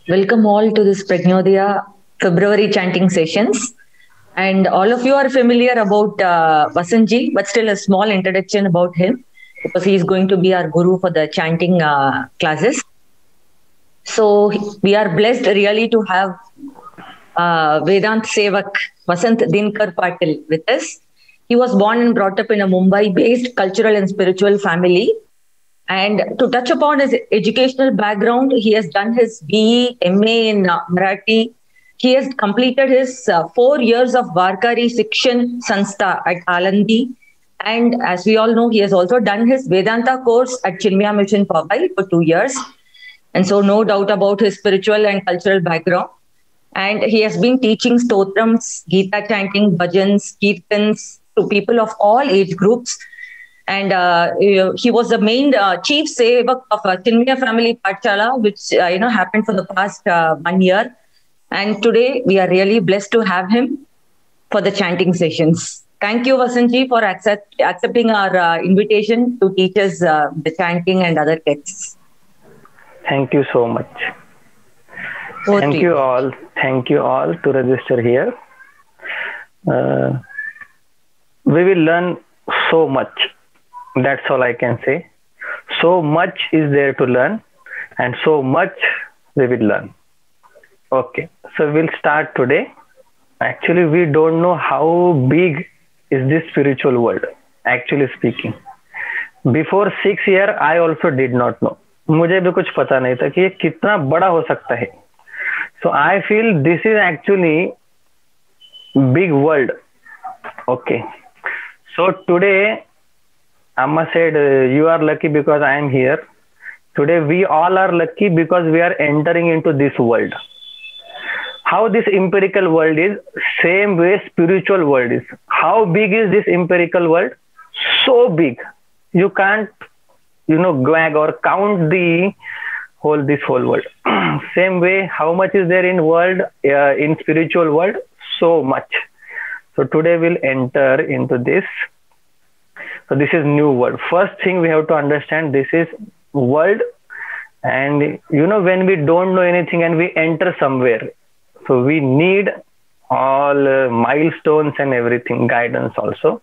Welcome all to this Pragnodaya February chanting sessions. And all of you are familiar about Vasanji, but still a small introduction about him because he is going to be our guru for the chanting classes. So we are blessed really to have Vedant Sevak Vasant Dinkar Patil with us. He was born and brought up in a Mumbai-based cultural and spiritual family. And to touch upon his educational background, he has done his BE, MA in Marathi. He has completed his 4 years of Varkari Shikshan Sanstha at Alandi. And as we all know, he has also done his Vedanta course at Chinmaya Mission Powai for 2 years. And so no doubt about his spiritual and cultural background. And he has been teaching stotrams, Gita chanting, bhajans, kirtans to people of all age groups. And he was the main chief sevak of Chinmaya Family Pathshala, which happened for the past 1 year. And today we are really blessed to have him for the chanting sessions. Thank you, Vasantji, for accepting our invitation to teach us the chanting and other texts. Thank you so much. Thank you all to register here. We will learn so much. That's all I can say. So much is there to learn, and so much we will learn. Okay, so we'll start today. Actually, we don't know how big is this spiritual world, actually speaking. Before 6 years, I also did not know. मुझे भी कुछ पता नहीं था कि ये कितना बड़ा हो सकता है. So I feel this is actually big world. Okay. So today, Amma said, you are lucky because I am here. Today, we all are lucky because we are entering into this world. How this empirical world is, same way spiritual world is. How big is this empirical world? So big. You can't, gag or count this whole world. Same way, how much is there in world, in spiritual world? So much. So today we'll enter into this. So this is new world. First thing we have to understand, this is world. And when we don't know anything and we enter somewhere, so we need all milestones and everything, guidance also.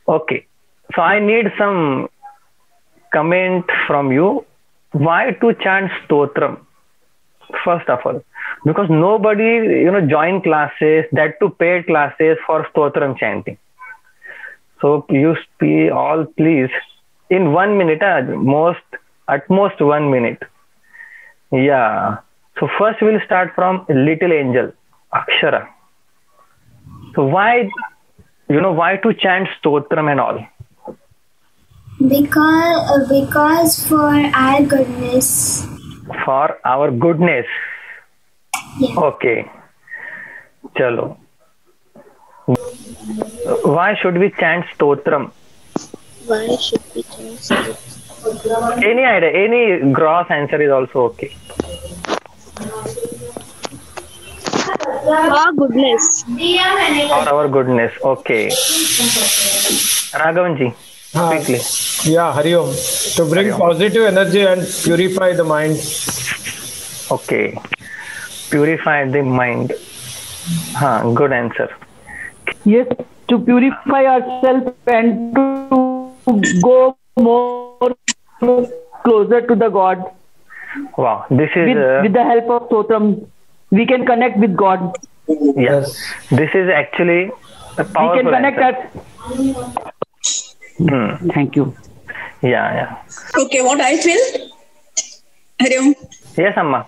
Okay. So I need some comment from you. Why to chant stotram? First of all, because nobody, join classes, that to paid classes for stotram chanting. So you all please, in 1 minute, at most 1 minute. Yeah. So first we'll start from little angel, Akshara. So why to chant stotram and all? Because for our goodness. For our goodness. Yeah. Okay. Chalo. Why should we chant stotram? Why should we chant stotram? Any idea, any gross answer is also okay. For goodness. For our goodness. Okay. Raghavanji, quickly. Yeah, Hari Om. To bring positive energy and purify the mind. Okay. Purify the mind. Good answer. Yes, to purify ourselves and to go more closer to the God. Wow, this is with the help of Stotram, we can connect with God. Yes, this is actually a powerful. We can connect answer. Thank you. Yeah. Okay, what I feel. Hariom. Yes, Amma.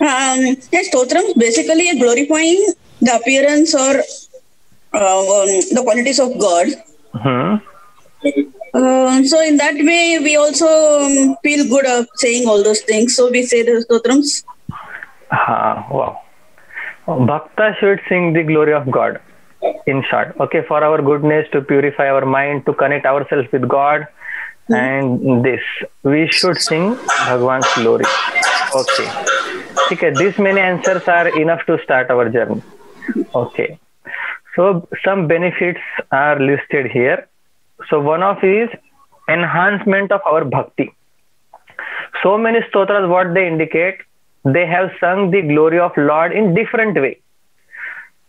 Yes, Stotram basically is glorifying the appearance or the qualities of God. So in that way, we also feel good of saying all those things. So we say the stotrams. Wow. Bhakta should sing the glory of God. In short, okay, for our goodness, to purify our mind, to connect ourselves with God, and this we should sing Bhagwan's glory. Okay. These many answers are enough to start our journey. Okay. So some benefits are listed here. So one of is enhancement of our bhakti. So many stotras, what they indicate, they have sung the glory of Lord in different way,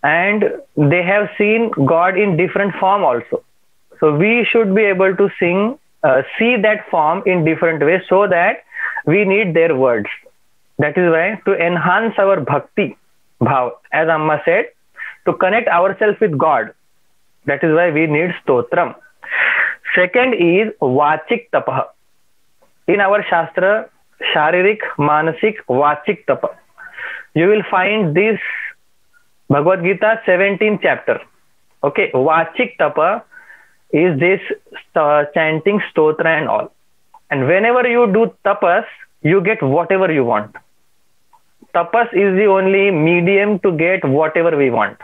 and they have seen God in different form also. So we should be able to see that form in different ways, so that we need their words. That is why, to enhance our bhakti bhav, as Amma said, to connect ourselves with God, that is why we need stotram. Second is vachik tapah. In our shastra, sharirik, manasik, vachik tapah, you will find this Bhagavad Gita 17th chapter. Okay, vachik tapah is this chanting stotra and all. And whenever you do tapas, you get whatever you want. Tapas is the only medium to get whatever we want.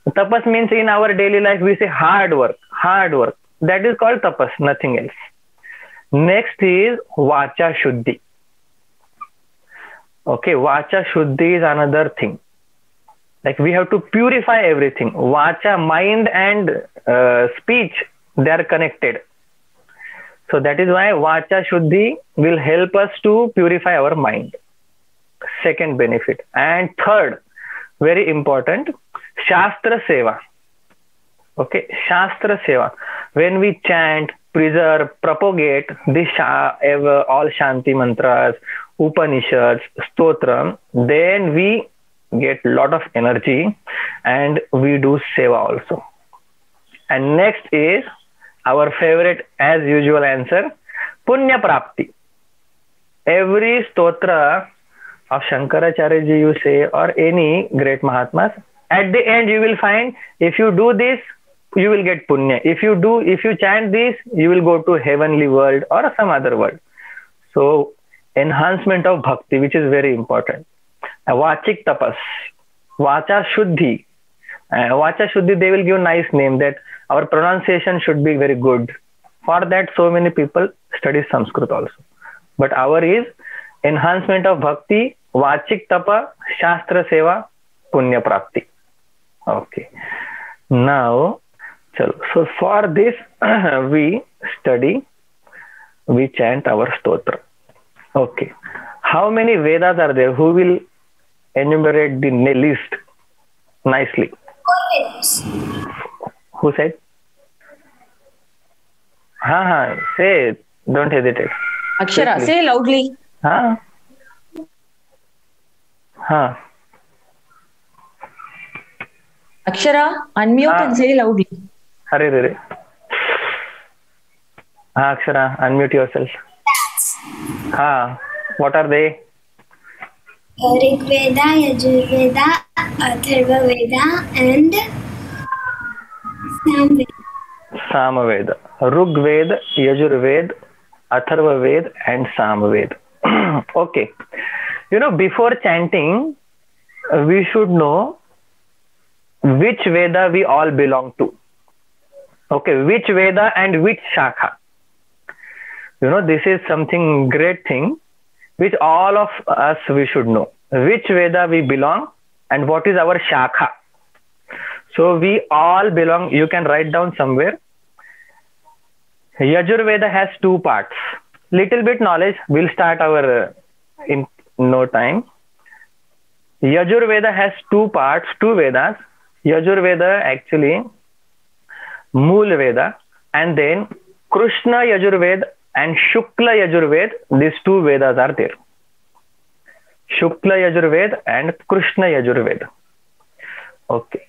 Tapas means in our daily life we say hard work. That is called tapas, nothing else. Next is vacha shuddhi. Okay, vacha shuddhi is another thing. Like we have to purify everything. Vacha, mind and speech, they are connected. So that is why vacha shuddhi will help us to purify our mind. Second benefit. And third, very important, Shastra Seva. Okay, Shastra Seva. When we chant, preserve, propagate this all Shanti mantras, Upanishads, Stotram, then we get lot of energy and we do Seva also. And next is our favorite, as usual, answer, Punya Prapti. Every stotra of Shankaracharya ji you say, or any great Mahatmas, at the end you will find, if you do this, you will get punya. If you chant this, you will go to heavenly world or some other world. So enhancement of bhakti, which is very important. Vachik tapas, vacha shuddhi. Vacha shuddhi, they will give a nice name, that our pronunciation should be very good. For that, so many people study Sanskrit also. But our is enhancement of bhakti, vachik tapa, shastra seva, punya prapti. Okay. Now, so for this we study, we chant our stotra. Okay. How many Vedas are there? Who will enumerate the list nicely? Who said? Say it. Don't hesitate. Akshara, say loudly. Akshara, unmute and say loudly. Hare. Akshara, unmute yourself. What are they? Rig Veda, Yajur Veda, Atharva Veda, and Samaveda. Rug Veda, Yajur Veda, Atharva Veda, and Samaveda. Okay. Before chanting, we should know which Veda we all belong to. Okay, which Veda and which Shakha. This is something great thing which all of us we should know. Which Veda we belong and what is our Shakha. So we all belong, you can write down somewhere. Yajur Veda has 2 parts. Little bit knowledge, we'll start our in no time. Yajur Veda has 2 parts, 2 Vedas. Yajur Veda actually, Mool Veda, and then Krishna Yajur Veda and Shukla Yajur Veda, these 2 Vedas are there. Shukla Yajur Veda and Krishna Yajur Veda. Okay.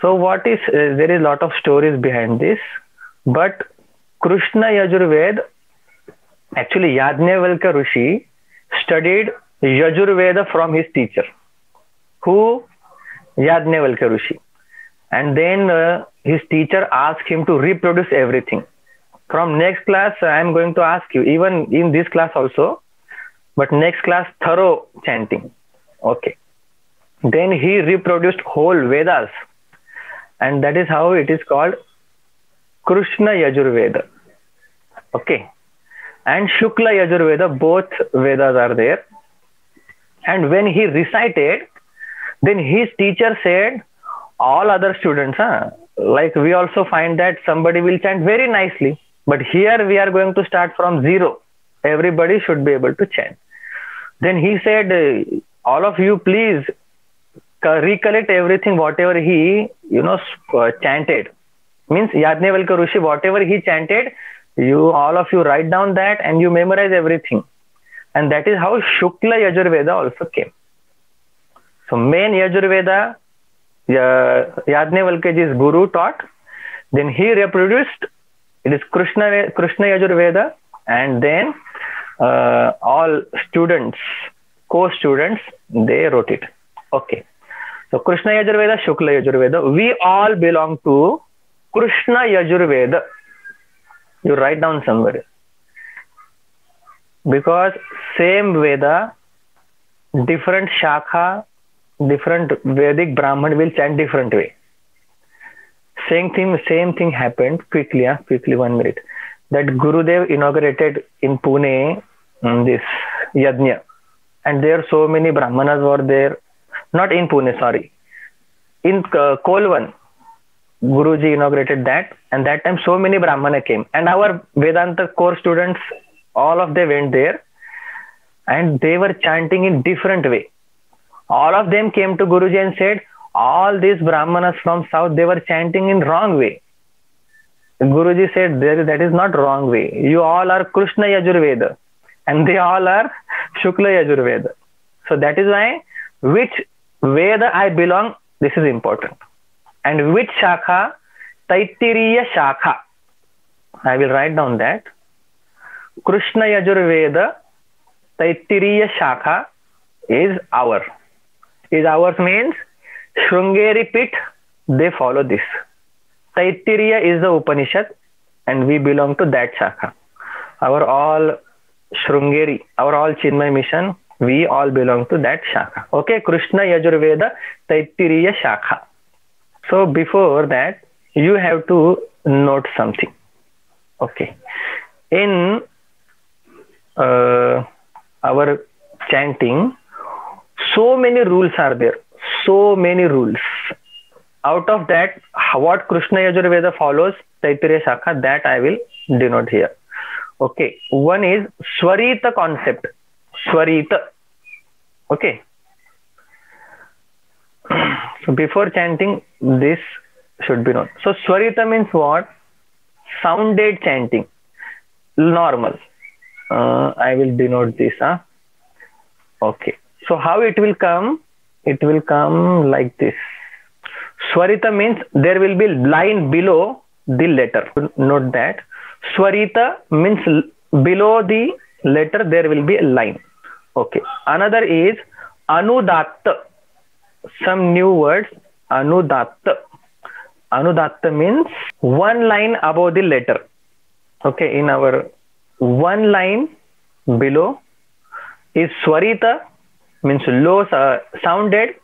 So what is, there is a lot of stories behind this, but Krishna Yajur Veda, actually Yajnavalkya Rishi studied Yajur Veda from his teacher. Who? Yajnavalkya Rishi. And then his teacher asked him to reproduce everything. From next class, I am going to ask you, even in this class also, but next class, thorough chanting. Okay. Then he reproduced whole Vedas. And that is how it is called Krishna Yajur Veda. Okay. And Shukla Yajur Veda, both Vedas are there. And when he recited, then his teacher said, all other students, like we also find that somebody will chant very nicely. But here we are going to start from zero. Everybody should be able to chant. Then he said, all of you please recollect everything, whatever he, chanted. Means Yajnavalkya Rishi, whatever he chanted, all of you write down that and you memorize everything. And that is how Shukla Yajurveda also came. So main Yajurveda, Yajnavalkyaji's guru taught. Then he reproduced. It is Krishna Yajurveda. And then all students, co-students, they wrote it. Okay. So Krishna Yajurveda, Shukla Yajurveda. We all belong to Krishna Yajurveda. You write down somewhere. Because same Veda, different Shakha, different Vedic Brahman will chant different way. Same thing happened quickly, 1 minute. That Gurudev inaugurated in Pune this Yajna. And there so many Brahmanas were there. Not in Pune, sorry. In Kolwan, Guruji inaugurated that. And that time so many Brahmana came. And our Vedanta core students, all of them went there. And they were chanting in different way. All of them came to Guruji and said, all these Brahmanas from south, they were chanting in wrong way. Guruji said, that is not wrong way. You all are Krishna Yajurveda. And they all are Shukla Yajurveda. So that is why, which Veda I belong, this is important. And which Shakha? Taittiriya Shakha. I will write down that. Krishna Yajurveda, Taittiriya Shakha is our. Is ours means Shrungeri Pit, they follow this. Taittiriya is the Upanishad and we belong to that Shakha. Our all Shrungeri, our all Chinmay mission, we all belong to that Shakha. Okay, Krishna Yajurveda, Taittiriya Shakha. So before that, you have to note something. Okay. In our chanting, so many rules are there. So many rules. Out of that, what Krishna Yajurveda follows, Taittiriya Shakha, that I will denote here. Okay. One is Swarita concept. Swarita. Okay. So before chanting, this should be known. So Swarita means what? Sounded chanting. Normal. I will denote this. Okay. So how it will come? It will come like this. Swarita means there will be line below the letter. Note that. Swarita means below the letter there will be a line. Okay. Another is Anudatta. Some new words. Anudatta. Anudatta means one line above the letter. Okay. In our one line below is Swarita, means low sounded.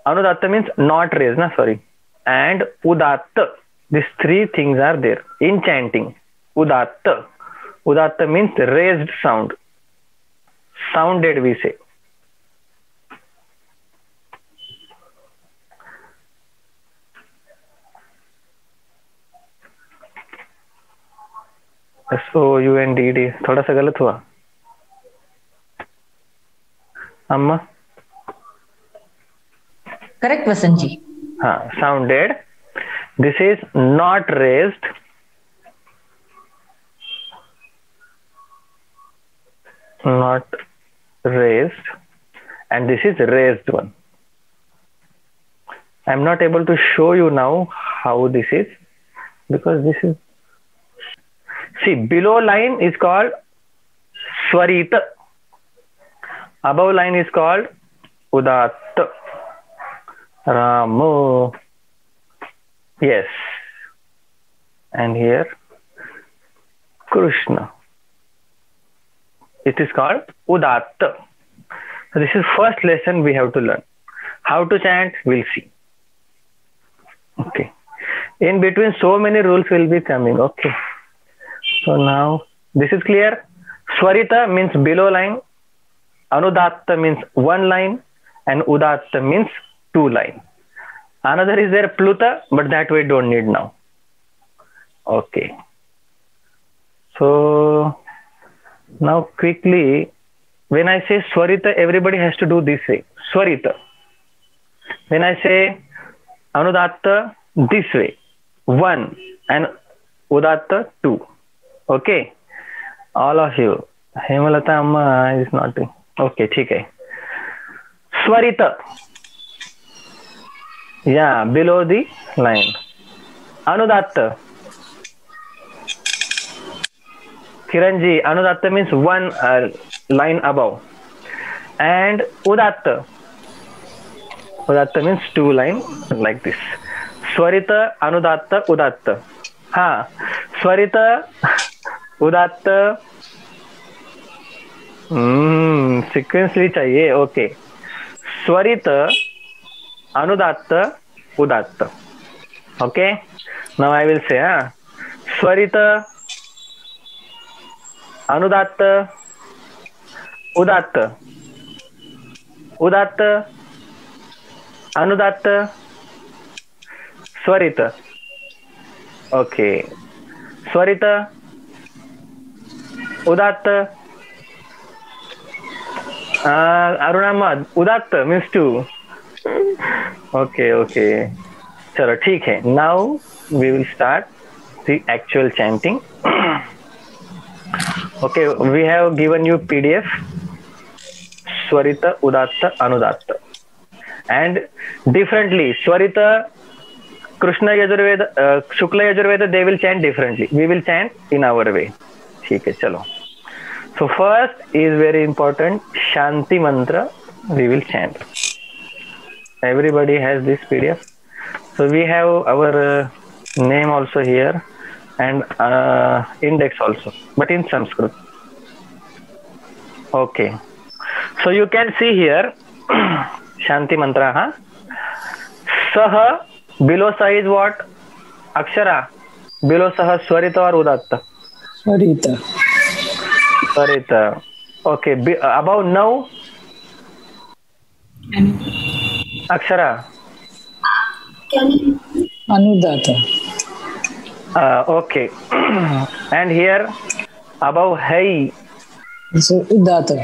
Anudatta means not raised, sorry. And Udatta. These three things are there in chanting. Udatta. Udatta means raised sound. Sounded, we say. SOUNDD. थोड़ा सा गलत हुआ अम्मा. Correct, Vasanji. Sounded. This is not raised. Not raised. And this is raised one. I am not able to show you now how this is, because this is, see, below line is called Swarita. Above line is called Udatta. Ramo. Yes. And here Krishna. It is called Udatta. So this is first lesson we have to learn. How to chant, we'll see. Okay. In between so many rules will be coming. Okay. So now this is clear. Swarita means below line. Anudatta means one line. And Udatta means two line. Another is there Pluta, but that we don't need now. Okay. So now quickly when I say Swarita, everybody has to do this way. Swarita. When I say Anudatta, this way. 1 and Udatta 2. Okay. All of you. Hemalata Amma is not doing. Okay, ठीक है. Swarita. Yeah, below the line. Anudatta. Kiranji, Anudatta means 1 line above. And Udatta. Udatta means 2 line like this. Swarita, Anudatta, Udatta. Ha. Swarita, Udatta. Sequentially चाहिए. Okay. Swarita, Anudatta, Udatta. Okay. Now I will say, Swarita, Anudatta, Udatta, Udatta, Anudatta, Swarita. Okay. Swarita, Udatta, Arunama, Udatta means 2. Okay, okay. Chalo, ठीक है. Now we will start the actual chanting. Okay, we have given you PDF. Swarita, Udatta, Anudatta. And differently, Swarita, Krishna Yajurveda, Shukla Yajurveda, they will chant differently. We will chant in our way. ठीक है, चलो. So first is very important, Shanti Mantra, we will chant. Everybody has this PDF. So we have our name also here and index also, but in Sanskrit. Okay. So you can see here, Shanti Mantra, Saha, below Saha is what? Akshara. Below Saha, Swarita or Udatta? Swarita. Swarita. Okay. Above now? Akshara. Anudatta. Okay. And here, above Hai. So Udatta.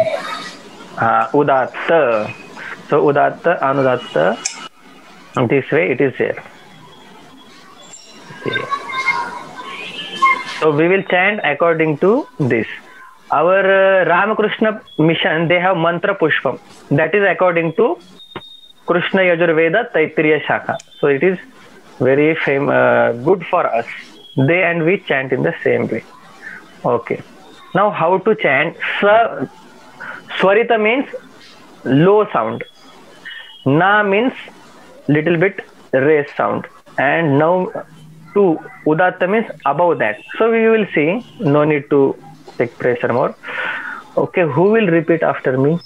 Udatta. So Udatta, Anudatta. This way it is there. Okay. So we will chant according to this. Our Ramakrishna mission, they have mantra pushpam. That is according to Krishna Yajurveda Taittiriya Shakha. So it is very good for us. They and we chant in the same way. Okay. Now how to chant? Swarita means low sound. Na means little bit raised sound. And now to Udatta means above that. So we will see. No need to take pressure more. Okay. Who will repeat after me?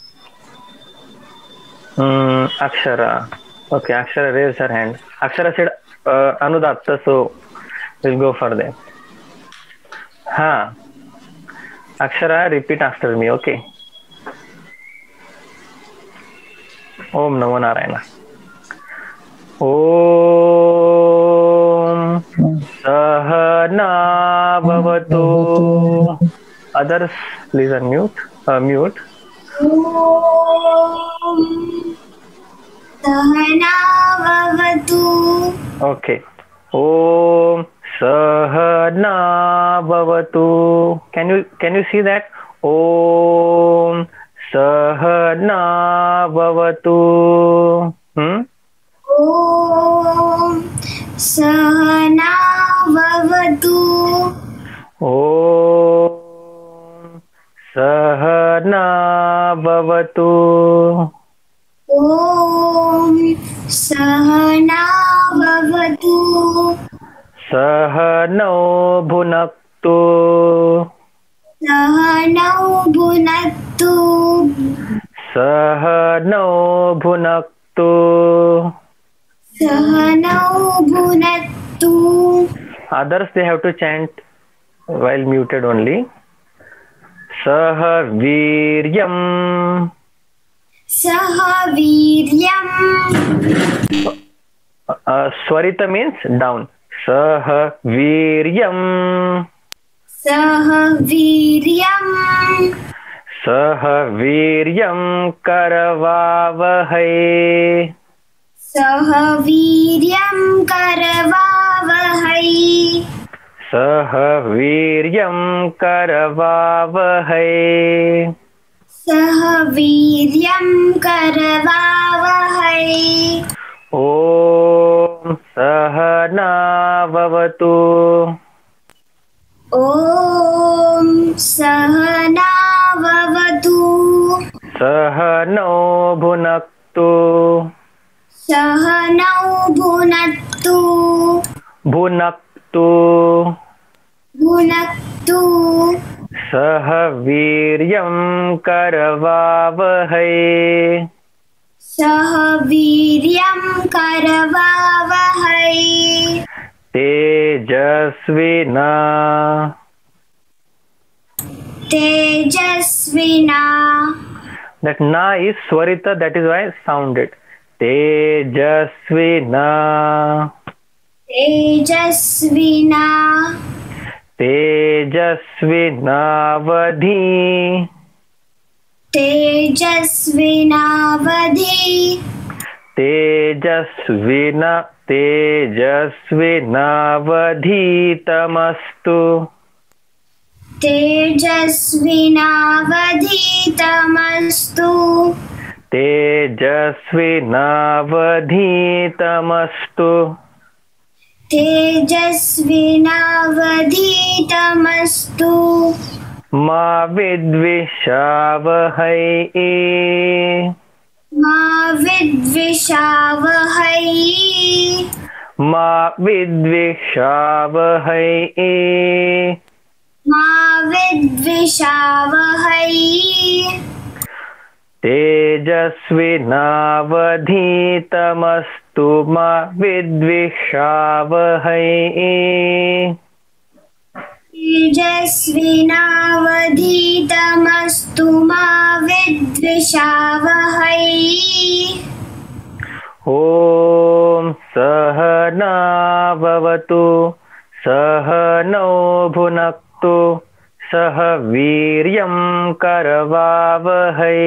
Akshara. Okay. Akshara raised her hand. Akshara said Anudatta. So we'll go for that. Akshara, repeat after me. Okay. Om Namo Narayana. Om Sahana Bhavatu. Others, please unmute. Mute. Om Sahana Bhavatu. Okay. Om Sahana Bhavatu. Can you see that? Om Sahana Bhavatu. Om Sahana Bhavatu. Om Sahana Bhavatu. Om Sahana Bhavatu. Sahano Bhunaktu. Sahana Bhunaktu. Sahano Bhunaktu. Sahana Bhunaktu. Others, they have to chant while muted only. Saha Viryam. Saha Viryam. Swarita means down. Saha Viryam. Saha Viryam. सह वीर्यं करवावहै सह वीर्यं करवावहै सह वीर्यं करवावहै सह वीर्यं करवावहै ॐ सहनाववतु ॐ सहनाववतु सहनौ भुनक्तु सहनौ भुनक्तु भुनक्तु भुनक्तु सह वीर्यं करवावहै सह वीर्यं करवावहै तेजस्विना तेजस्विना that na is swarita, that is why sounded तेजस्विना तेजस्विना तेजस्विनावधि तेजस्विनावधि तेजस्विनावधीतमस्तु तेजस्विनावधीतमस्तु तेजस्विनावधीतमस्तु तेजस्विनावधीतमस्तु मा विद्विषावहै मा विद्विषावहै मा विद्विषावहै मा विद्विषावहै तेजस्विनावधीतमस्तु मा विद्विषावहै तेजस्विनावधीतमस्तु मा विद्विषावहै ॐ सहनाववतु सहनौ भुनक्तु सह वीर्यं करवावहै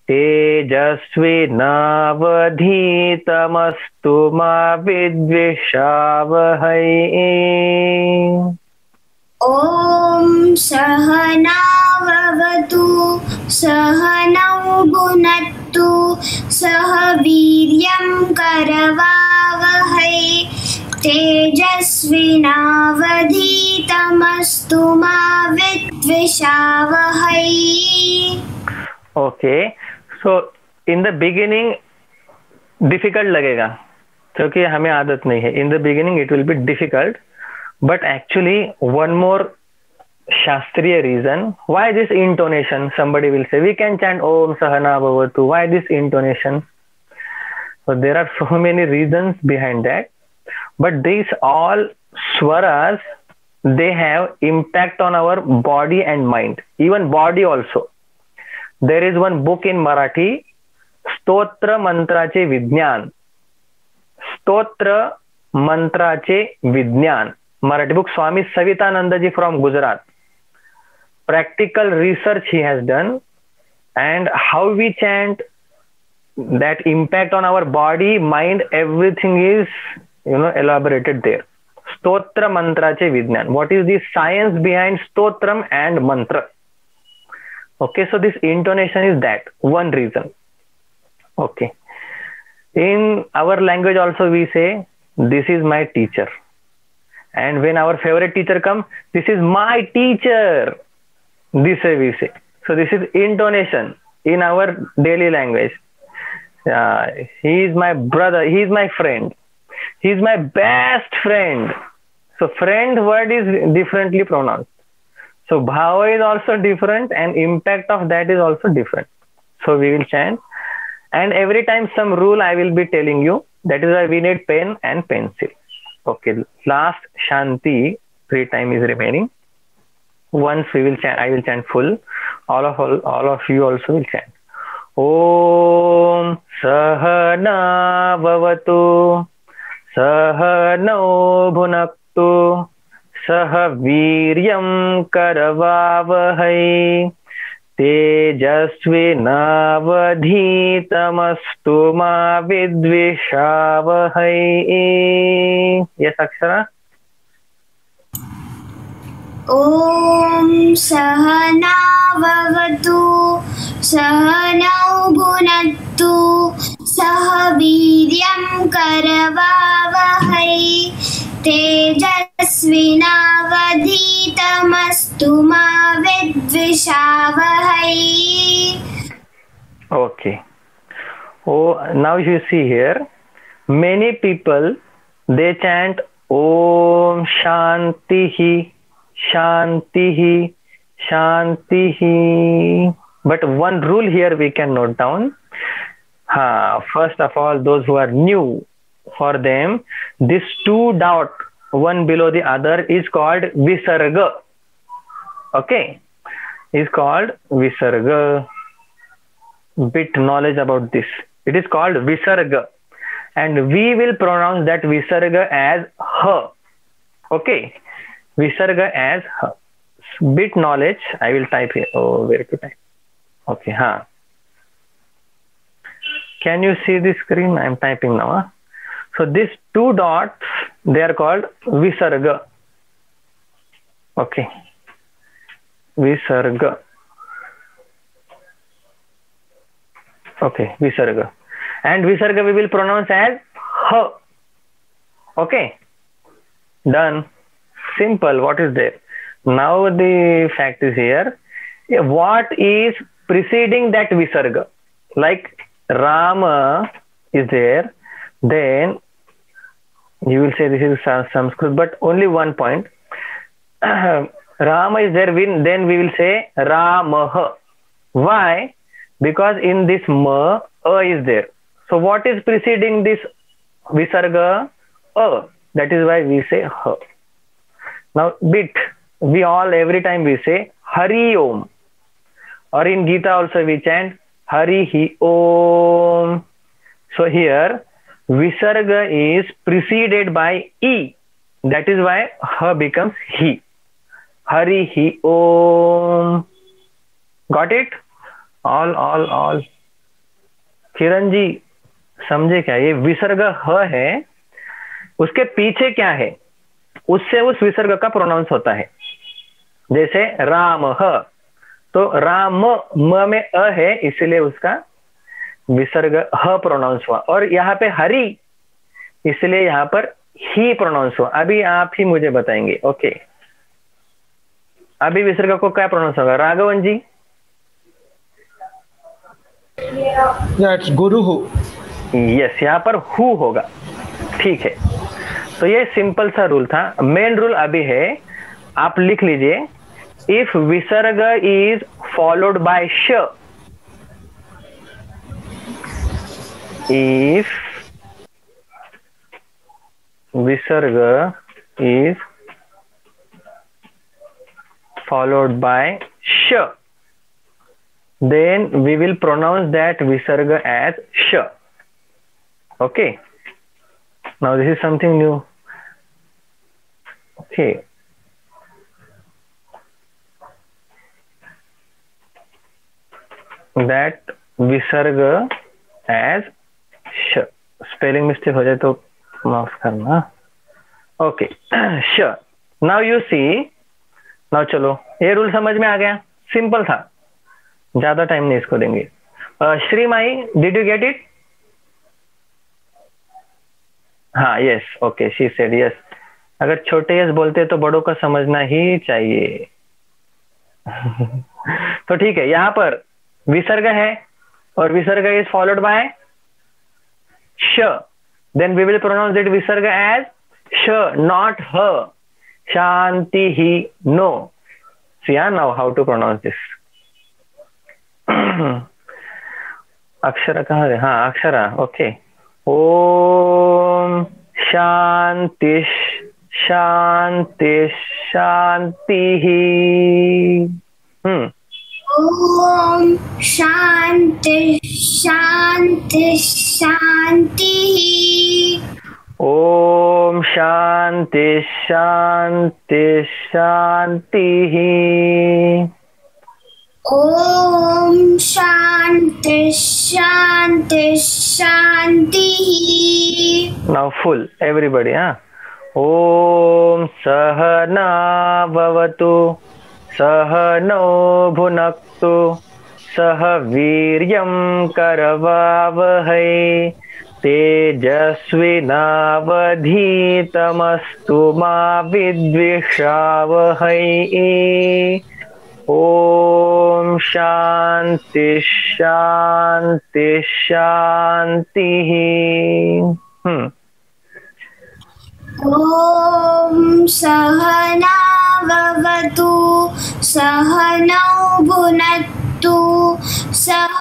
तेजस्विनावधीतमस्तु मा विद्विषावहै ॐ सहनाववतु सहनौ भुनक्तु सह वीर्यं करवावहै तेजस्विनावधीतमस्तु मा विद्विषावहै Okay, so in the beginning difficult लगेगा क्योंकि हमें आदत नहीं है. In the beginning it will be difficult, but actually one more Shastriya reason why this intonation. Somebody will say we can chant Om Sahana Bhavatu. Why this intonation? So there are so many reasons behind that, but these all swaras, they have impact on our body and mind, even body also. There is one book in Marathi, स्तोत्र मंत्राचे विज्ञान. स्तोत्र मंत्राचे विज्ञान, Marathi book, Swami Savitanandaji from Gujarat. Practical research he has done, and how we chant, that impact on our body, mind, everything is elaborated there. Stotra mantrache vijnan. What is the science behind stotram and mantra? Okay, so this intonation is that one reason. Okay, in our language also we say this is my teacher, and when our favorite teacher comes, this is my teacher, this way we say. So this is intonation in our daily language. He is my brother, he is my friend, he is my best friend. So friend word is differently pronounced. So bhava is also different, and impact of that is also different. So we will chant, and every time some rule I will be telling you. That is why we need pen and pencil. Okay, last Shanti 3 times is remaining. Once we will chant, I will chant full. All of you also will chant. Om Sahana Bhavatu Sahanau Bhunaktu सह वीर्यं करवावहै तेजस्विनावधीतमस्तु मा विद्विषावहै. Yes, Akshara. ॐ सहनाववतु सहनौ भुनक्तु सह वीर्यं करवावहै तेजस्विनावधीतमस्तु मा विद्विषावहै. Okay. Oh, now you see here, many people they chant Om Shantihi, Shantihi, Shantihi. But one rule here we can note down. First of all, those who are new, for them, this two dot, one below the other, is called Visarga. Okay, is called Visarga. Bit knowledge about this. It is called Visarga, and we will pronounce that Visarga as ha. Okay, Visarga as ha. Bit knowledge. I will type here. Oh, where to type? Okay, Can you see the screen? I am typing now. So these two dots, they are called Visarga. Okay, Visarga. Okay, Visarga. And Visarga we will pronounce as ha. Okay, done. Simple. What is there? Now the fact is here. What is preceding that Visarga? Like Rama is there, then you will say this is Sanskrit, but only one point. Rama is there, then we will say Ramah. Why? Because in this ma, a is there. So what is preceding this Visarga? A. That is why we say ha. Now bit, we all every time we say Hari Om, or in Gita also we chant Hari Hi Om. So here Visarga is preceded by E. That is why ha becomes Hi. Hari Hi Om. Got it? All. Kiran ji समझे क्या? ये विसर्ग ह है, उसके पीछे क्या है, उससे उस विसर्ग का प्रोनाउंस होता है. जैसे राम ह, तो राम म में अ है, इसलिए उसका विसर्ग ह प्रोनाउंस हुआ. और यहाँ पे हरि, इसलिए यहाँ पर ही प्रोनाउंस हुआ. अभी आप ही मुझे बताएंगे. ओके, अभी विसर्ग को क्या प्रोनाउंस होगा राघवन जी? It's Guru Hu. यस, यहाँ पर हु होगा. ठीक है, तो ये सिंपल सा रूल था. मेन रूल अभी है, आप लिख लीजिए. इफ विसर्ग इज फॉलोड बाय श, इफ विसर्ग is followed by sh, then we will pronounce that visarga as sh. Okay, now this is something new. Okay, that visarga as sh. Spelling mistake हो जाए तो माफ करना. Okay, sh. Now you see. Now चलो, ये rule समझ में आ गया. सिंपल था, ज्यादा टाइम नहीं इसको देंगे. श्रीमाई, डिड यू गेट इट? हाँ, yes. Okay, she said yes. अगर छोटे यस बोलते तो बड़ों का समझना ही चाहिए. तो ठीक है, यहाँ पर विसर्ग है और विसर्ग इज फॉलोड बाय श. Then we will pronounce it विसर्ग एज श, नॉट ह. Shanti hi, no. See now how to pronounce this. Akshara कहाँ है? हाँ, अक्षरा. ओके. ओम शांति शांति शांति ही. ओम शांति शांति शांति ही. ओम शांति शांति शांति ही. ॐ शान्ति शान्ति शान्तिः. Now full, everybody, huh? ॐ सहना भवतु, सहनौ भुनक्तु, सह वीर्यं करवावहै, तेजस्विनावधीतमस्तु मा विद्विषावहै. ॐ शान्ति शान्ति शान्तिः. ॐ सहना भवतु, सहनौ भुनक्तु, सह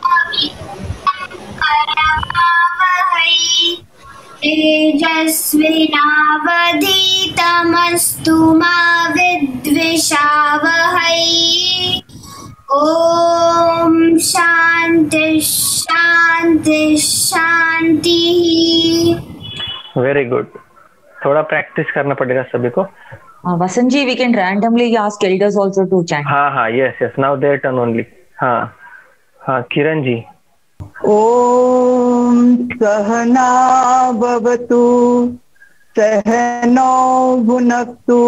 करवावहै, तेजस्विनावधीतमस्तु मा विद्विषावहै. ॐ शान्ति शान्ति शान्तिः. Very good. थोड़ा प्रैक्टिस करना पड़ेगा सभी को. Vasan ji, we can randomly ask elders also to chant. हाँ, yes. Now their turn only. हाँ, किरण जी. ॐ सहना भवतु, सहनौ भुनक्तु,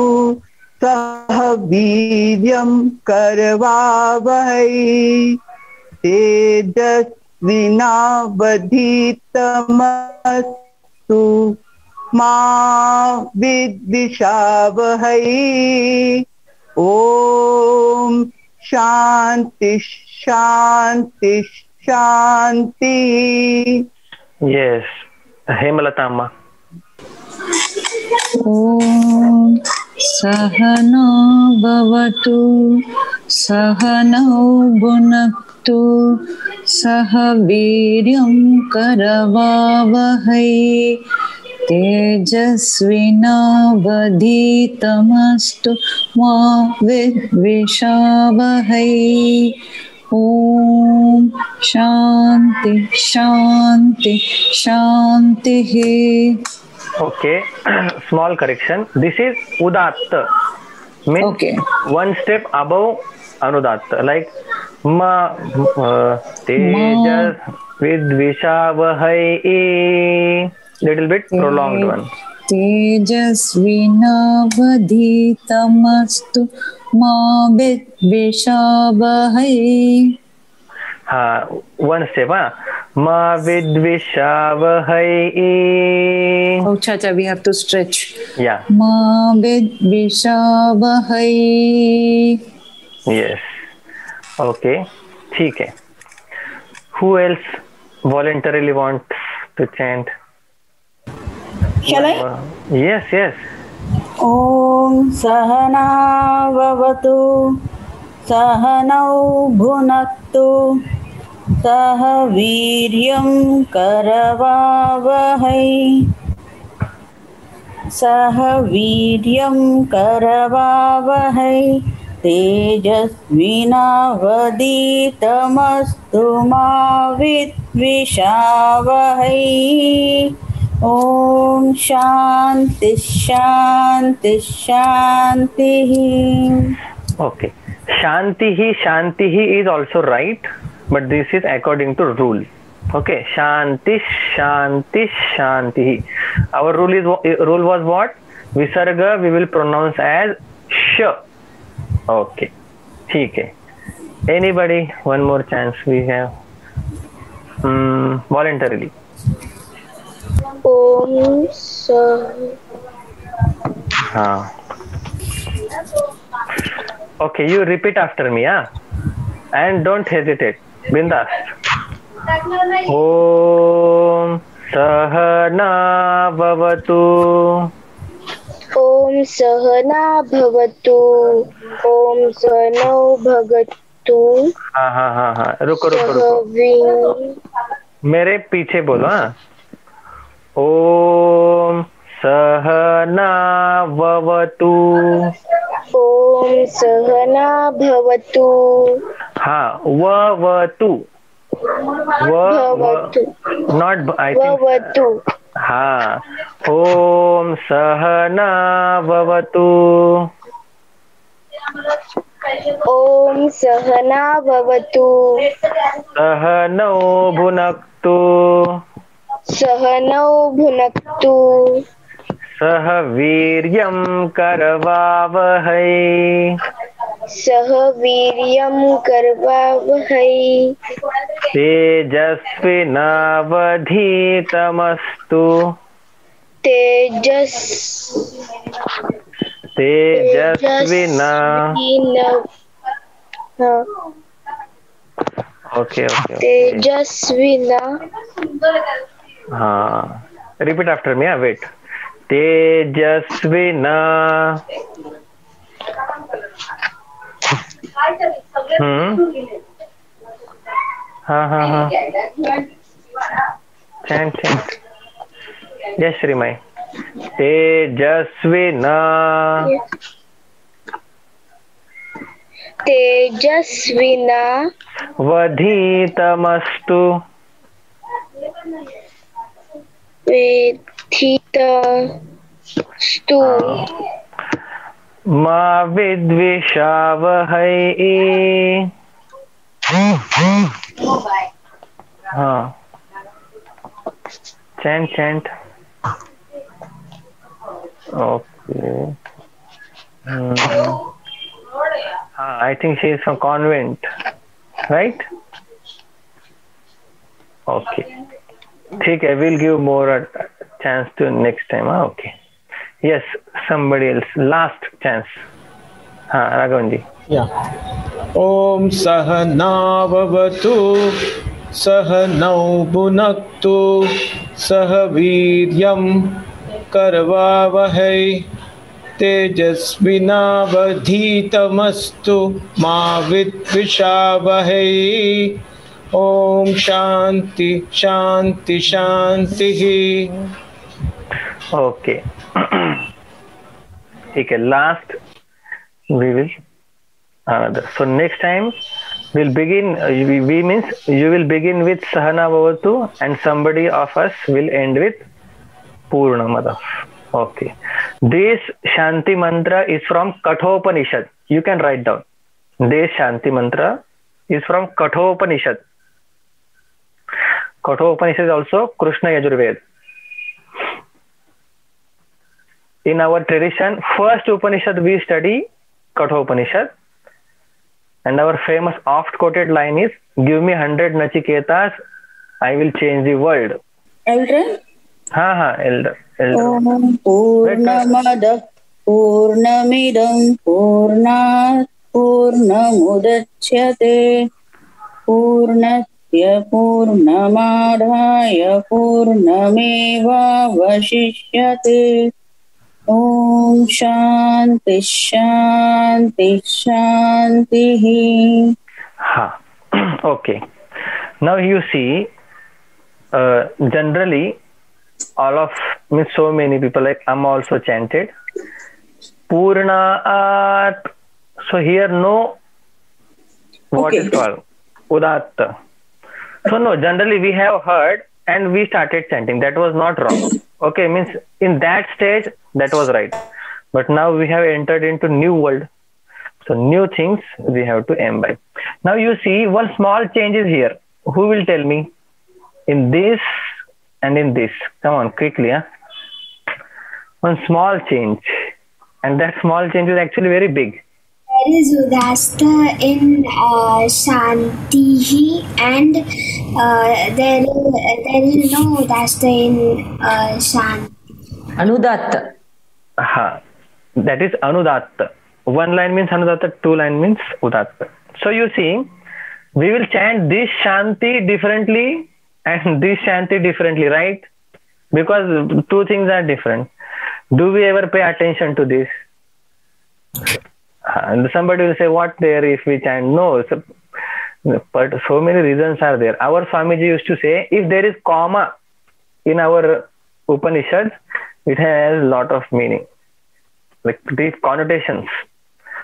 सह वीर्यं करवावहै, तेजस्विनावधीतमस्तु मा विद्विषावहै. ॐ शान्ति शान्ति शान्ति. Yes. हेमलता अम्मा. ॐ सहना भवतु, सहनौ भुनक्तु, सह वीर्यं करवावहै, तेजस्विनावधीतमस्तु मा विद्विषावहै. ॐ शान्ति शान्ति शान्तिः. Okay. Small correction. This is udatta. Means Okay. one step above anudatta. Like ma tejas vidvishavahai. Little bit prolonged one. तेजस्विनावधीतमस्तु मा विद्विषावहै. One step. Ma vidvishavahai. Oh, Chacha, we have to stretch. Yeah. Ma vidvishavahai. Yes. Okay. ठीक है. Who else voluntarily wants to chant? Shall I? Yes. ॐ सहना भवतु, सहनौ भुनक्तु, सह वीर्यं करवावहै, सह वीर्यं करवावहै, तेजस्विनावधीतमस्तु मा विद्विषावहै. ॐ शान्ति शान्ति शान्तिः. Okay. Shantihi is also right, but this is according to rule. Okay. Shanti shantihi. Our rule was what? Visarga we will pronounce as sh. Okay. ठीक है. Anybody? One more chance we have. Voluntarily. हाँ. Okay, you repeat after me, and don't hesitate. Bindas. Om सहना भवतु. ॐ सहना भवतु, ॐ सहनौ भगतु. हाँ. रुको. मेरे पीछे बोलो. ओम सहना भवतु. ॐ सहना भवतु. हाँ, ववतु. भवतु. Not I think. भवतु. हाँ. ओम सहना भवतु. ॐ सहना भवतु सहनौ भुनक्तु सहनौ भुनक्तु सह वीर्यं करवावहै सह वीर्यं करवावहै तेजस्विनावधीतमस्तु तेजस्विना ओके तेजस्विना हाँ रिपीट आफ्टर मी वेट तेजस्विना हाँ चैंट यस श्रीमय तेजस्विना तेजस्विना वधीतमस्तु वेत्थितस्तु मा विद्विषावहै हाँ चैंट ओके हाँ I think she is from convent right okay ठीक है we'll give more a chance to next time okay yes somebody else last chance हाँ राघवन जी ॐ सहना भवतु सहनौ भुनक्तु सह वीर्यं करवावहै तेजस्विनावधीतमस्तु मा विद्विषावहै ॐ शांति शांति शांतिः ओके ठीक है last we will another so next time we'll begin we means you will begin with sahana bhavatu and somebody of us will end with purnamada okay this shanti mantra is from kathopanishad you can write down this shanti mantra is from kathopanishad is also krishna yajurved in our tradition first upanishad we study Kathopanishad and our famous oft quoted line is give me 100 nachiketas I will change the world Elder हाँ elder Om Purnamada Purnamidam Purnat Purnamudachyate Purnasya Purnamadhaya Purnameva Vashishyate Om Shanti Shanti Shanti. हाँ okay now you see generally all of means so many people like I'm also chanted Purnaat so here no what is called Udatta so no generally we have heard and we started chanting that was not wrong okay means in that stage that was right but now we have entered into new world so new things we have to imbibe now you see one small change is here who will tell me in this and in this come on quickly one small change and that small change is actually very big There is Udasta in Shantihi and there is no Udasta in Shanti. Anudatta. That is Anudatta. One line means Anudatta, two line means Udatta. So you see, we will chant this Shanti differently and this Shanti differently, right? Because two things are different. Do we ever pay attention to this? And somebody will say, what there if we chant? No, but so many reasons are there. Our Swamiji used to say, if there is comma in our Upanishads, it has a lot of meaning, like deep connotations.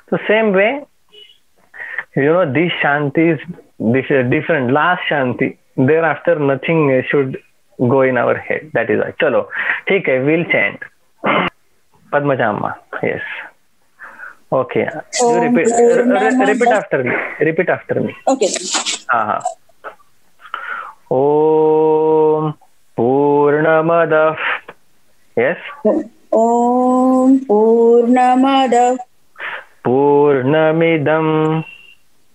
So same way, this Shanti is different. Last Shanti, thereafter nothing should go in our head. That is right. Chalo, ठीक है, we'll chant. Padmaja Amma, yes. Okay. You repeat. Repeat after me. Repeat after me. Okay. हाँ. Om Purnamadah. Yes. Om Purnamadah Purnamidam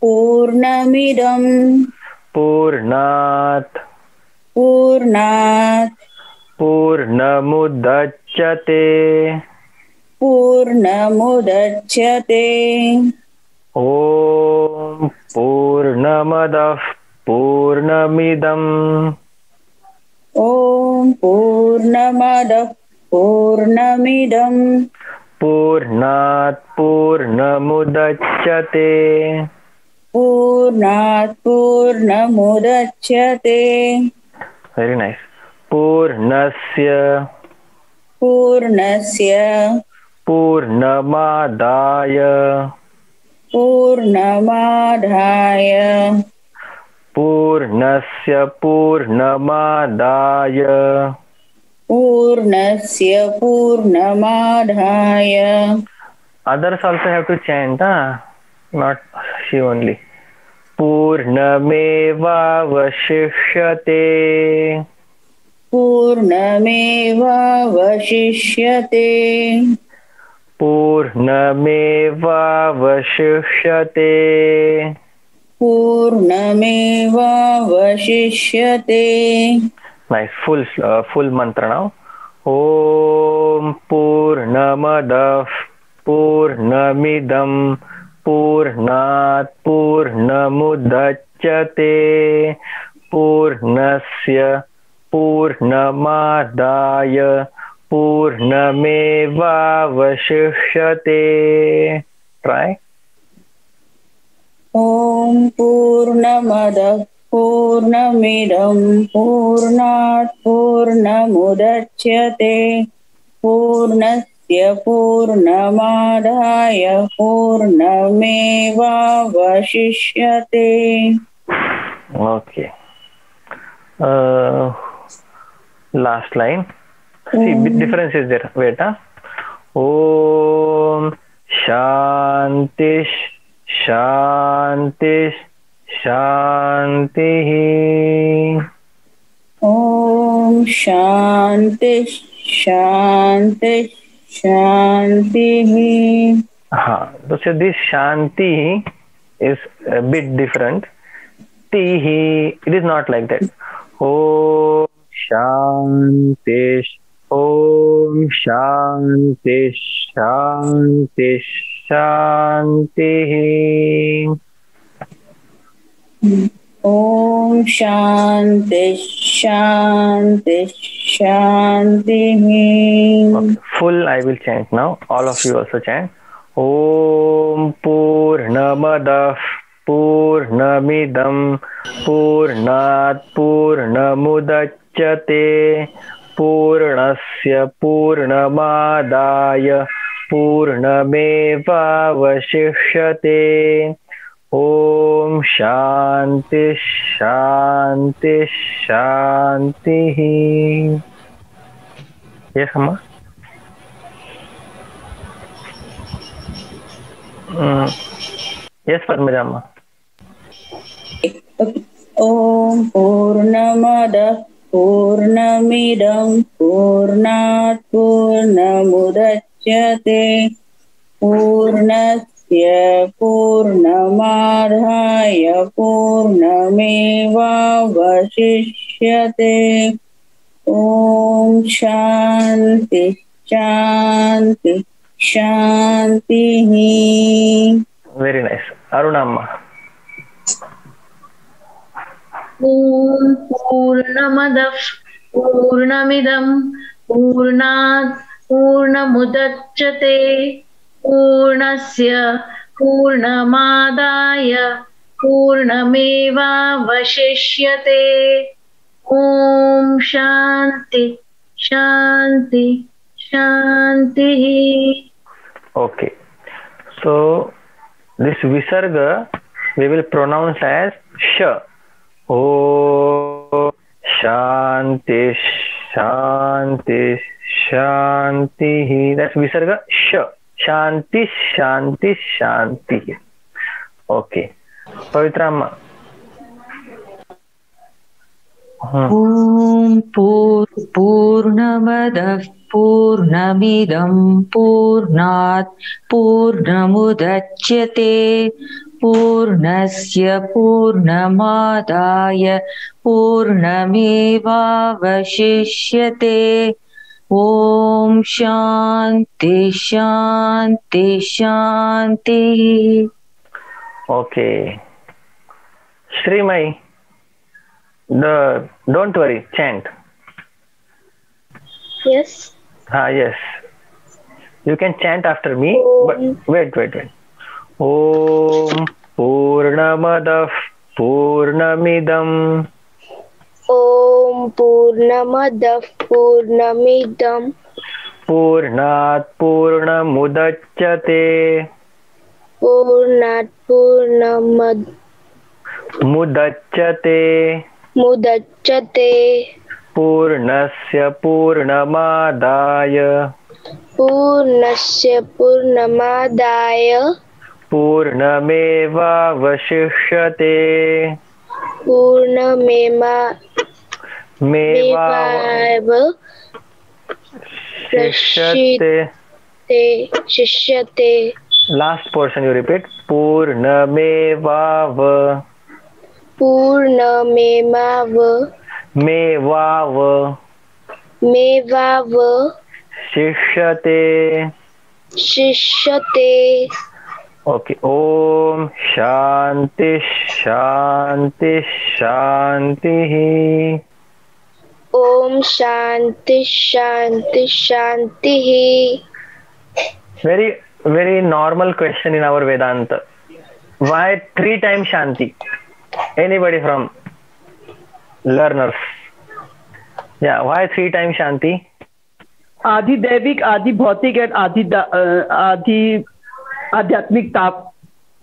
Purnamidam Purnat Purnat Purnamudachyate Purnamudachyate. Om Purnamadah Purnamidam Om Purnamadah Purnamidam Purnat Purnamudachyate Purnat Purnamudachyate. Very nice. Purnasya Purnasya Purnamadaya Purnamadhaya Purnasya Purnamadaya Purnasya Purnamadhaya. Others also have to chant, not she only. Purnameva vashishyate Purnameva vashishyate Purnameva vashishyate Purnameva vashishyate. Nice. Full mantra now. Om Purnamadah Purnamidam Purnat Purnamudachyate Purnasya Purnamadaya Purnameva vashishyate. Try. Om Purnamadah Purnamidam Purnat Purnamudachyate Purnasya Purnamadaya Purnameva vashishyate. Okay. Last line. See, difference is there. Wait. Om Shanti Shanti Shanti. Om Shanti Shanti Shanti. So this Shanti is a bit different. Tihi, it is not like that. Om Shanti Om Shanti Shanti Shanti. Om Shanti Shanti Shanti. Okay. Full I will chant now. All of you also chant. Om Purnamadah Purnamidam Purnat Purnamudachyate Purnasya Purnamadaya Purnameva vashishyate. Om Shanti Shanti Shanti. Yes, Amma? Yes, Padmaja Amma. Om Purnamadah Purnamidam Purnat Purnamudachyate Purnasya Purnamadhaya Purnameva vashishyate. Om Shanti Shanti Shanti. Very nice. Aruna Amma. Om Purnamadah Purnamidam Purnat Purnamudachyate Purnasya Purnamadaya Purnameva vashishyate. Om Shanti Shanti Shanti. Okay. So this Visarga we will pronounce as Sh. Oh Shanti Shanti Shanti. That's Visarga Sh. Shanti, Shanti, Shanti. Okay. Pavitra Amma. ॐ पूर्णमदः पूर्णमिदं पूर्णात् पूर्णमुदच्यते पूर्णस्य पूर्णमादाय पूर्णमेवावशिष्यते ॐ शान्ति शान्ति शान्तिः. Okay. Srimai, don't worry, chant. Yes. Yes. You can chant after me, but wait. Om Purnamadah Purnamidam. Om Purnamadah Purnamidam. Purnat Purnamudachyate. Purnat Mudachyate. Mudachyate. Purnasya Purnamadaya. Purnasya Purnamadaya. Purnameva Vashishyate. Purnameva Shishyate. Last portion you repeat. Purnameva Mevav Shishyate. Okay. Om Shanti Shanti Shanti. Om Shanti Shanti Shanti. Very normal question in our Vedanta. Why 3 times Shanti? Anybody from learners? Yeah, why 3 times Shanti? आधि दैविक, आधि भौतिक and आधि आध्यात्मिक ताप.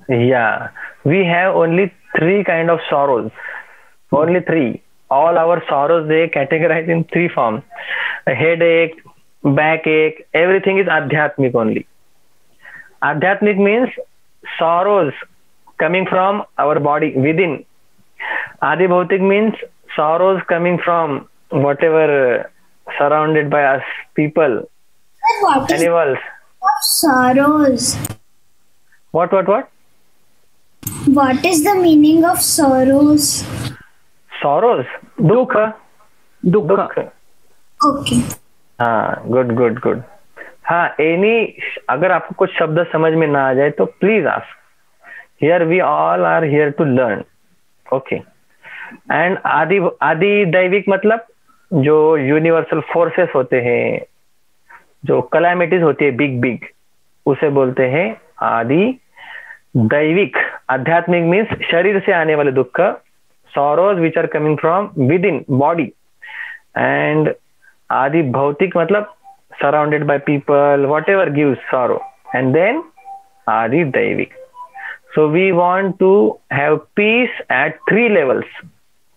Yeah, we have only 3 kind of sorrows. Only 3. All our sorrows, they categorize in 3 forms. A headache, backache, everything is adhyatmic only. Adhyatmic means sorrows coming from our body within. Adi bhautik means sorrows coming from whatever surrounded by us, people, animals. Sorrows. What? What is the meaning of sorrows? Sorrows? Dukha. Okay. हाँ, good. हाँ, अगर आपको कुछ शब्द समझ में ना आ जाए तो please ask. Here we all are here to learn. Okay. And आदि दैविक मतलब जो यूनिवर्सल फोर्सेस होते हैं, जो कैलामिटीज होती है बिग, उसे बोलते हैं आदि दैविक. आध्यात्मिक मीन्स शरीर से आने वाले दुख, sorrows which are coming from within body. And आदि भौतिक मतलब surrounded by people, whatever gives sorrow. And then Adi Daivik. So we want to have peace at 3 levels.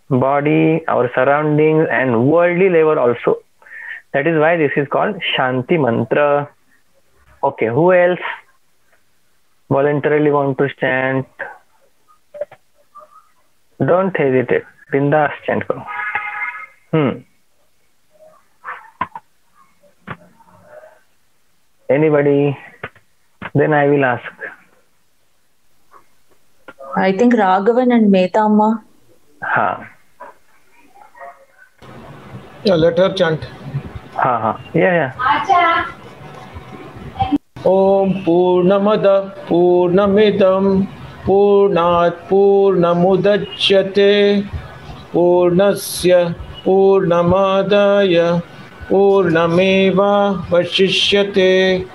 Body, our surroundings and worldly level also. That is why this is called Shanti Mantra. Okay, who else voluntarily want to chant? Don't hesitate. Bindas chant karo. Anybody? Then I will ask. I think Raghavan and Mehta Amma. हाँ. Yeah, let her chant. हाँ. Yeah. Om Purnamada Purnamidam Purnat Purnamudachyate Purnasya Purnamadaya Purnameva Vashishyate.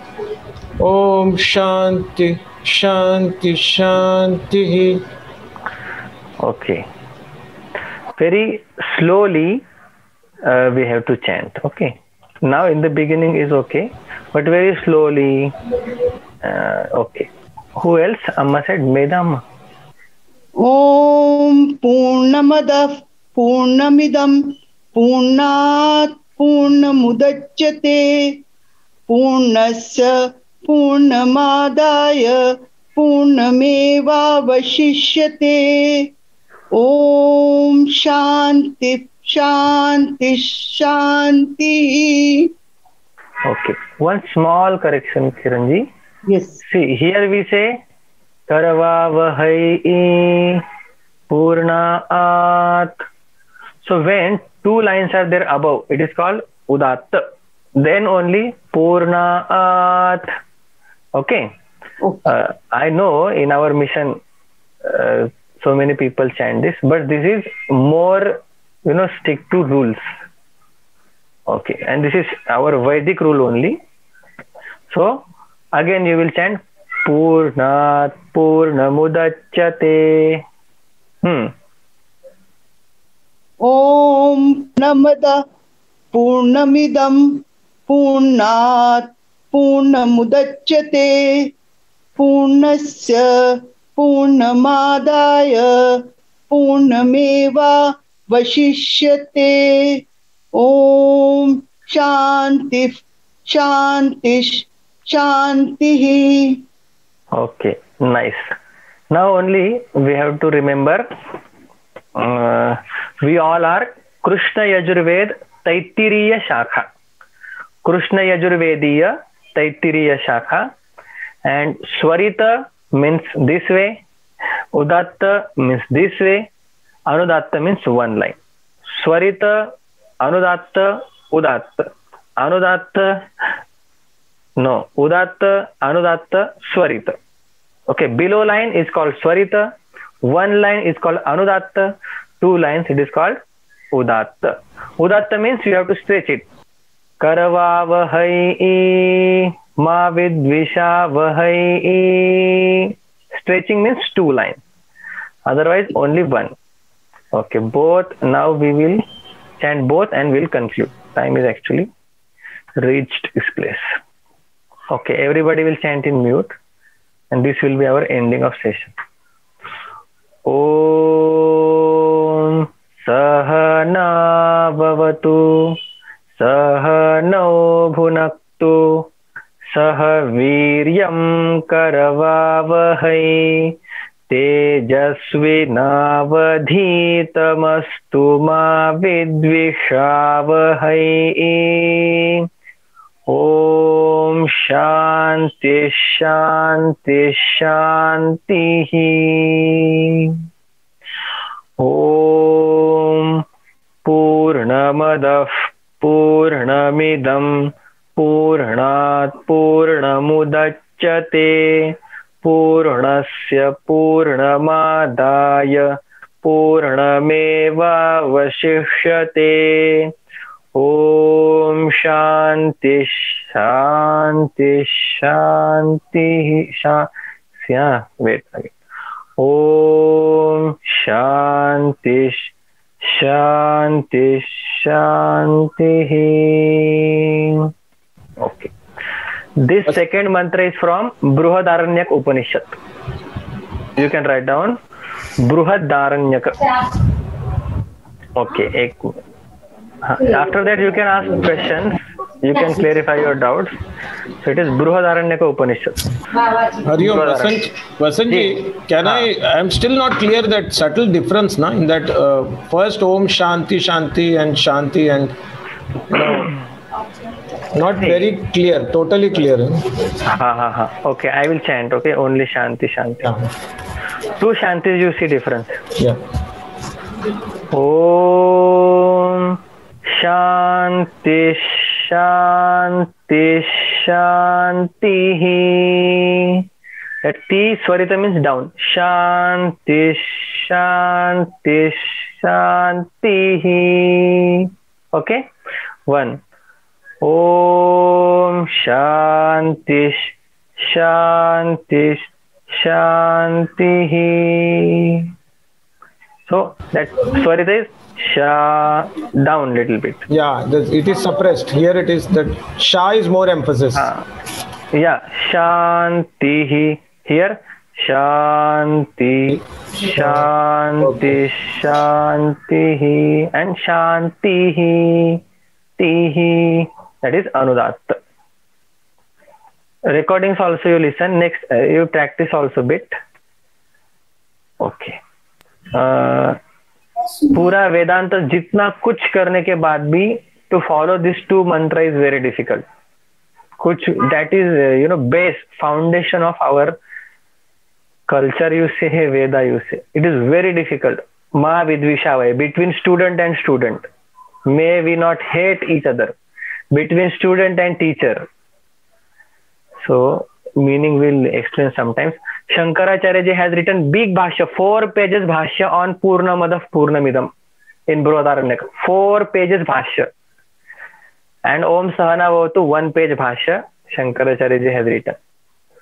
Om Shanti Shanti Shanti. Okay. Very slowly we have to chant. Okay. Now in the beginning is okay, but very slowly. Okay. Who else? Amma said, Meda Amma. Om Purnamadah Purnamidam Purnat Purnamudachyate Purnasya पूर्णमादाय पूर्णमेवावशिष्यते। ओम शांति शांति शांति। Okay, one small correction, Kiranji. Yes. See, here we say Karavavahai Purnaat. So when two lines are there above, it is called Udatt. Then only Purnaat. Okay. I know in our mission so many people chant this, but this is more, stick to rules. Okay, and this is our Vedic rule only. So again you will chant Purnat Purnamudachyate. Om Namada Purnamidam Purnat Purnamudachyate Purnasya Purnamadaya Purnameva Vashishyate. Om Shanti Shanti Shanti. Okay, nice. Now only we have to remember we all are Krishna Yajurved Taittiriya Shakha. Krishna Yajurvediya Taittiriya Shakha. And Swarita means this way, Udatta means this way, Anudatta means one line. Swarita, Anudatta, Udatta. Anudatta, no, Udatta, Anudatta, Swarita. Okay, below line is called Swarita, one line is called Anudatta, two lines it is called Udatta. Udatta means you have to stretch it. Karavavahai Ma Vidvishavahai. Stretching means two lines, otherwise only one. Okay, both. Now we will chant both and we'll conclude. Time is actually reached this place. Okay, everybody will chant in mute and this will be our ending of session. Om Sahana Bhavatu Sahano Bhunaktu Saha Viryam Karavavahai Tejasvinavadhitamastu ma vidvishavahai. Om Shanti Shanti Shanti. Om Purnamadah Purnamidam Purnat Purnamudachyate Purnasya Purnamadaya Purnameva Vashishyate. Om Shanti Shanti Shanti Wait again. Om Shanti Shanti Shanti. Okay. This second mantra is from Bruhadaranyak Upanishad. You can write down Bruhadaranyak. Okay. After that you can ask questions. You can clarify your doubts. So it is Bruhadaranyaka Upanishad. Hariom, Vasantji, can I am still not clear that subtle difference in that first Om Shanti Shanti and Shanti and not very clear, totally clear. Okay, I will chant. Okay, only Shanti Shanti. Two Shantis you see difference. Yeah. Om Shanti Shanti Shanti. That T Swarita means down. Shanti Shanti Shanti. Okay. One. Om Shanti Shanti Shanti. So that Swarita is Sha down little bit. Yeah, it is suppressed. Here it is that Sha is more emphasis. Yeah, Shanti. Here Shanti, Shanti, Shanti, and Shanti, Tihi. That is Anudatta. recordings also you listen. Next, you practice also bit. Okay. पूरा वेदांत जितना कुछ करने के बाद भी to follow this two mantra is very difficult. कुछ that is base foundation of our culture you say, Veda you say. It is very difficult. Ma vidvishavaya, between student and student. May we not hate each other. Between student and teacher. So meaning will explain sometimes. Shankaracharya ji has written big bhashya, 4 pages bhashya on Purnamadav Purnamidam in Brihadaranyaka. 4 pages bhashya. And Om Sahana Bhavatu 1 page bhashya Shankaracharya ji has written.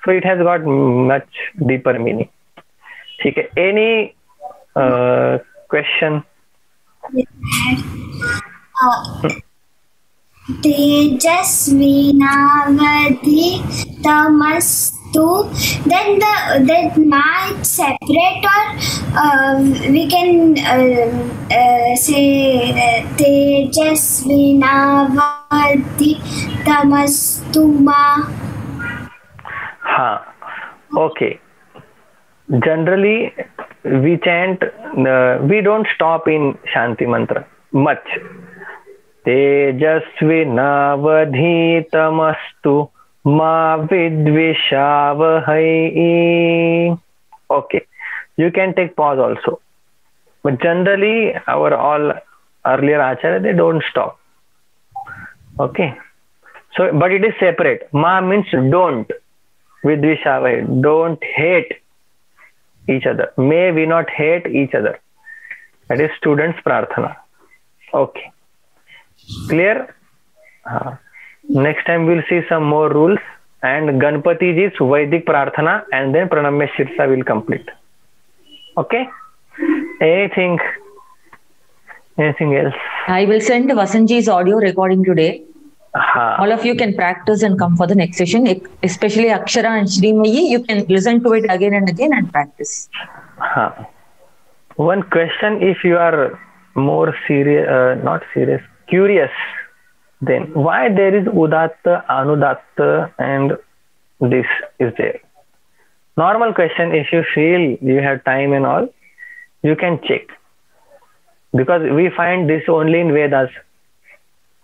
So it has got much deeper meaning. Okay. Any question? Tejasvinavadhi tamastu. Then that ma is separate, or we can say Tejasvinavadhi tamastu ma. Okay. Generally, we chant, we don't stop in Shanti mantra much. Tejasvinavadhitamastu ma vidvishavahai. Okay. You can take pause also. But generally, our all earlier acharya, they don't stop. Okay. So, but it is separate. Ma means don't. Vidvishavahai. Don't hate each other. May we not hate each other. That is students' prarthana. Okay. Clear? Next time we'll see some more rules and Ganpati ji's Vedic prarthana and then Pranamya Shirsa will complete. Okay? Anything else? I will send Vasanji's audio recording today. All of you can practice and come for the next session. Especially Akshara and Srimayi, you can listen to it again and again and practice. One question, if you are more serious, not serious, curious, then why there is Udatta, Anudatta and this is there? Normal question, if you feel you have time and all, you can check. Because we find this only in Vedas.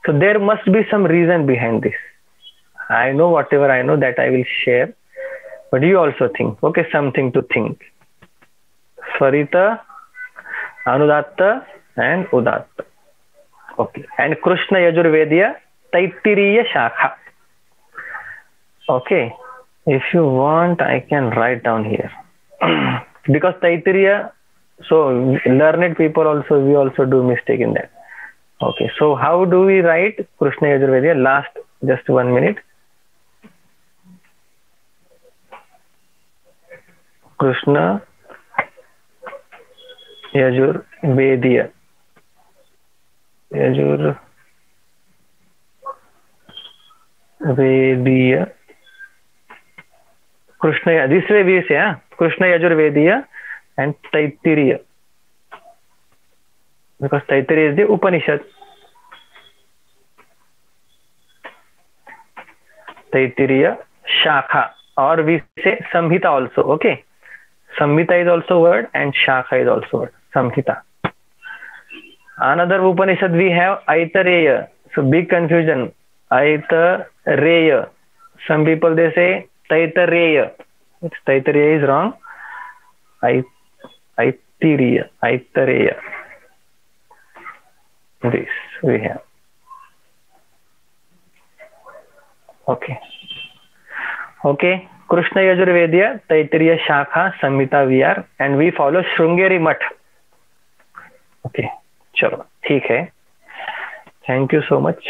So there must be some reason behind this. I know whatever I know that I will share. But you also think. Okay, something to think. Swarita, Anudatta and Udatta. Okay. And Krishna Yajurvedya, Taittiriya Shakha. Okay. If you want, I can write down here. Because Taittiriya, so learned people also, we also do mistake in that. Okay. So how do we write Krishna Yajurvedya? Last, just 1 minute. Krishna Yajurvedya. Yajurvedya. Krishna, this way we say, Krishna Yajurvedya and Taittiriya. Because Taittiriya is the Upanishad. Taittiriya Shakha. Or we say Samhita also. Okay. Samhita is also word and Shakha is also word. Samhita. Another Upanishad we have Aitareya. So big confusion. Aitareya. Some people they say Taitareya. Taitareya is wrong. Aitareya. Aitareya. This we have. Okay. Okay. Krishna Yajurvedya, Taittiriya Shakha, Samhita we are, and we follow Shrungeri Math. Okay. Chalo. ठीक है. Thank you so much.